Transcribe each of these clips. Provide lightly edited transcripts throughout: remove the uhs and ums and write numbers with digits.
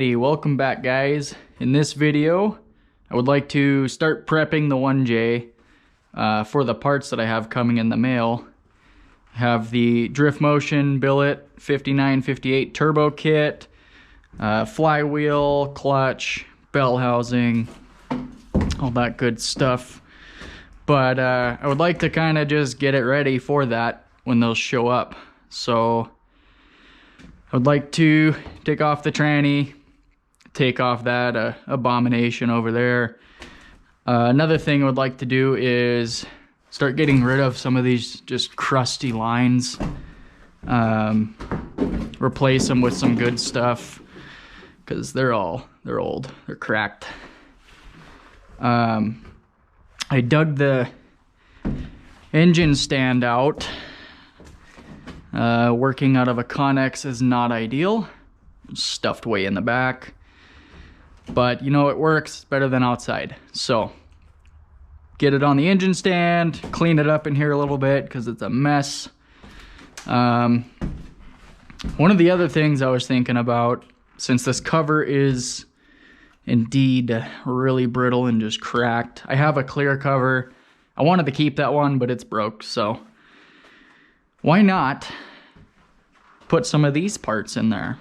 Alrighty, welcome back guys. In this video, I would like to start prepping the 1J for the parts that I have coming in the mail. I have the Drift Motion Billet 5958 turbo kit, flywheel, clutch, bell housing, all that good stuff. But I would like to kind of just get it ready for that when those show up. So I would like to take off the tranny, take off that abomination over there. Another thing I would like to do is start getting rid of some of these just crusty lines. Replace them with some good stuff because they're old, they're cracked. I dug the engine stand out. Working out of a Connex is not ideal. Stuffed way in the back. But you know, it works better than outside. So get it on the engine stand, clean it up in here a little bit because it's a mess. One of the other things I was thinking about, since this cover is indeed really brittle and just cracked, I have a clear cover. I wanted to keep that one, but it's broke, so why not put some of these parts in there?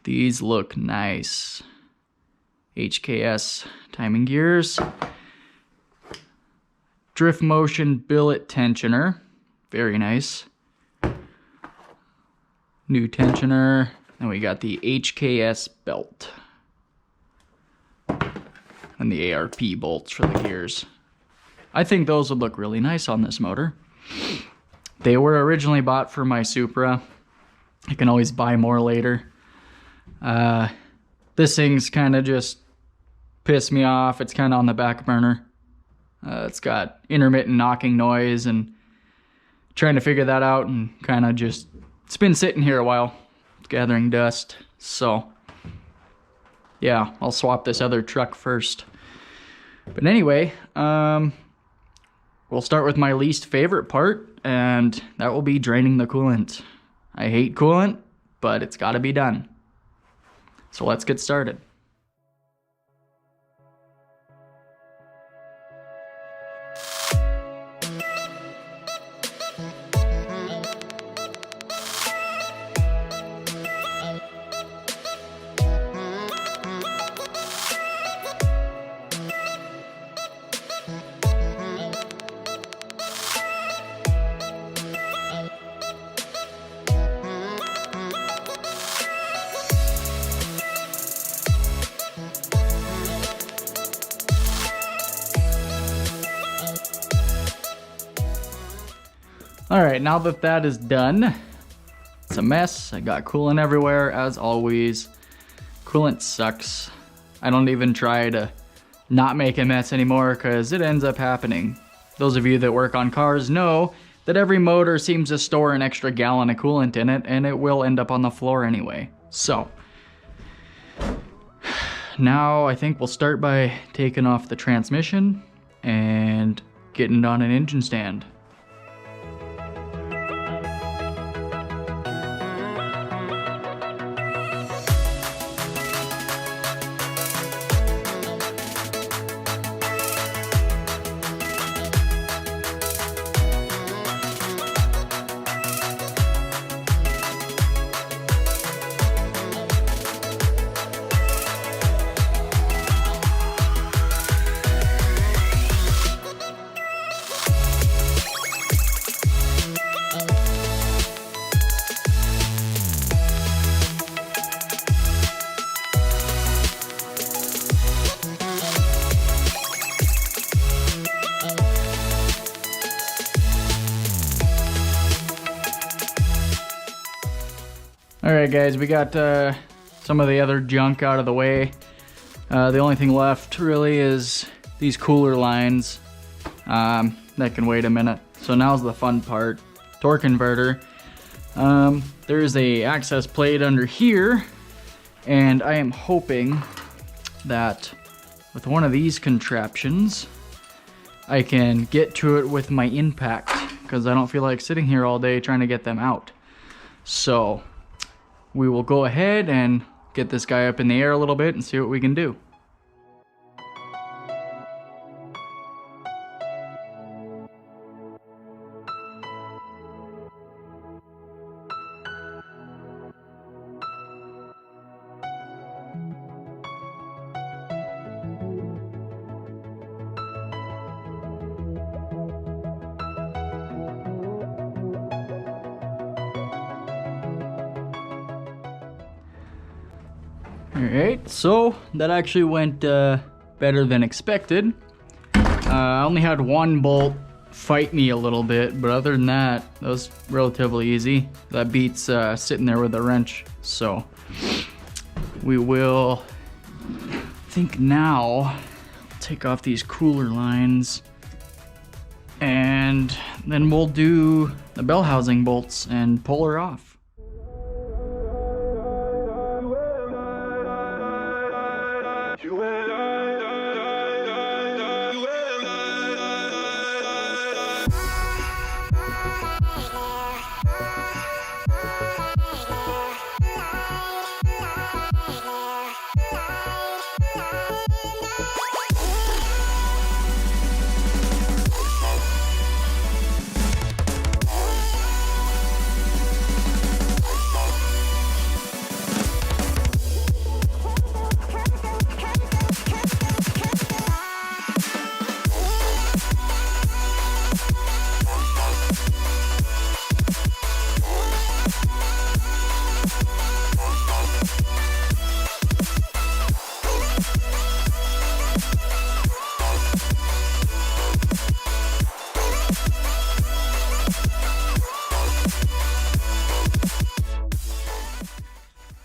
These look nice. HKS timing gears. Drift Motion billet tensioner. Very nice. New tensioner. And we got the HKS belt. And the ARP bolts for the gears. I think those would look really nice on this motor. They were originally bought for my Supra. I can always buy more later. This thing's kind of just pissed me off. It's kind of on the back burner. It's got intermittent knocking noise and trying to figure that out, and kind of just, it's been sitting here a while. It's gathering dust. So yeah, I'll swap this other truck first. But anyway, we'll start with my least favorite part, and that will be draining the coolant. I hate coolant, but it's got to be done. So let's get started. Alright, now that that is done, it's a mess. I got coolant everywhere, as always. Coolant sucks. I don't even try to not make a mess anymore because it ends up happening. Those of you that work on cars know that every motor seems to store an extra gallon of coolant in it, and it will end up on the floor anyway. So now I think we'll start by taking off the transmission and getting it on an engine stand. Alright guys, we got some of the other junk out of the way. The only thing left really is these cooler lines. That can wait a minute. So now's the fun part. Torque converter. There is a access plate under here, and I am hoping that with one of these contraptions I can get to it with my impact, because I don't feel like sitting here all day trying to get them out. So we will go ahead and get this guy up in the air a little bit and see what we can do. Alright, so that actually went better than expected. I only had one bolt fight me a little bit, but other than that, that was relatively easy. That beats sitting there with a wrench. So we will, I think now, take off these cooler lines, and then we'll do the bell housing bolts and pull her off.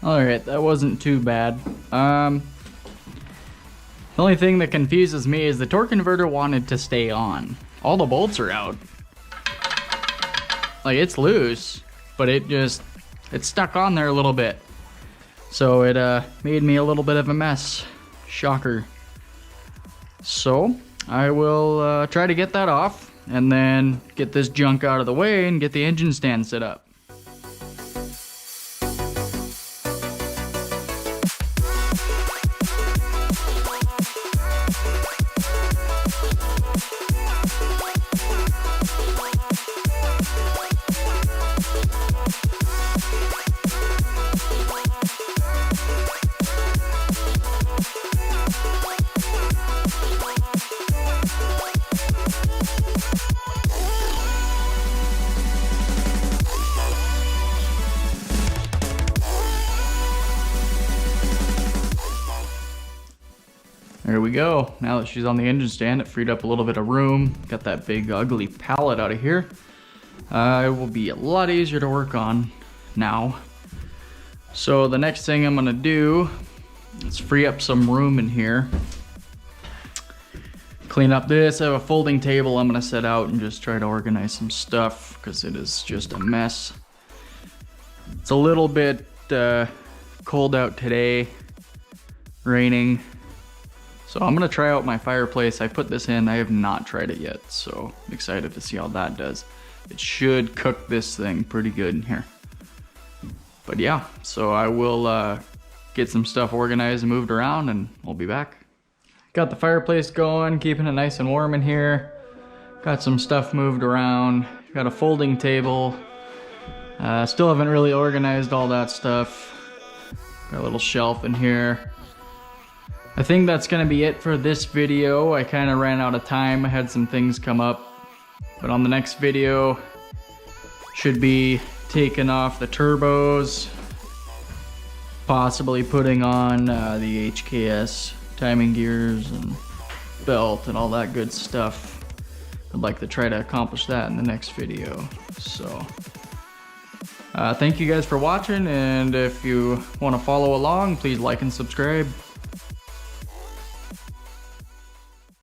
Alright, that wasn't too bad. The only thing that confuses me is the torque converter wanted to stay on. All the bolts are out. Like, it's loose, but it's stuck on there a little bit. So it made me a little bit of a mess. Shocker. So I will try to get that off and then get this junk out of the way and get the engine stand set up. There we go. Now that she's on the engine stand, it freed up a little bit of room. Got that big ugly pallet out of here. It will be a lot easier to work on now. So the next thing I'm gonna do is free up some room in here. Clean up this. I have a folding table I'm gonna set out and just try to organize some stuff because it is just a mess. It's a little bit cold out today, raining. So I'm gonna try out my fireplace. I put this in, I have not tried it yet, so I'm excited to see how that does. It should cook this thing pretty good in here. But yeah, so I will get some stuff organized and moved around and we'll be back. Got the fireplace going, keeping it nice and warm in here. Got some stuff moved around. Got a folding table. Still haven't really organized all that stuff. Got a little shelf in here. I think that's gonna be it for this video. I kind of ran out of time. I had some things come up. But on the next video, should be taking off the turbos, possibly putting on the HKS timing gears and belt and all that good stuff. I'd like to try to accomplish that in the next video. So thank you guys for watching, and if you want to follow along, please like and subscribe.